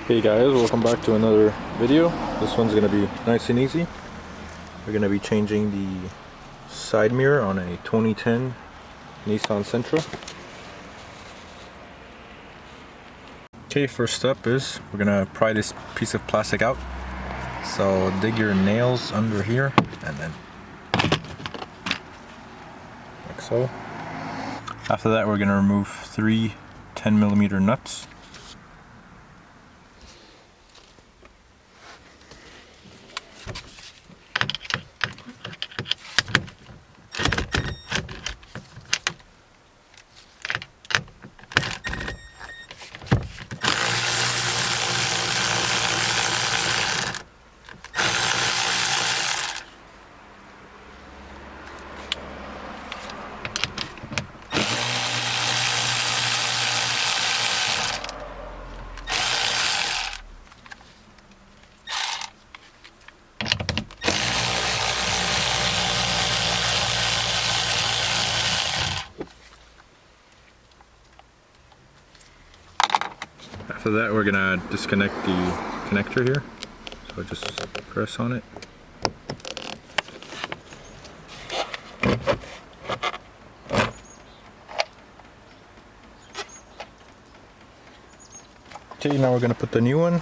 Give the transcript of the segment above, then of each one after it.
Hey guys, welcome back to another video. This one's gonna be nice and easy. We're gonna be changing the side mirror on a 2010 Nissan Sentra. Okay, first step is we're gonna pry this piece of plastic out. So dig your nails under here and then like so. After that, we're gonna remove 3 10mm nuts. After that, we're gonna disconnect the connector here. So just press on it. Okay, now we're gonna put the new one.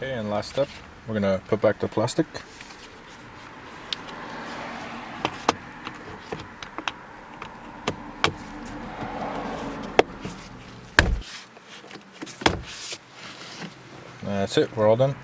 Okay, and last step, we're gonna put back the plastic. That's it, we're all done.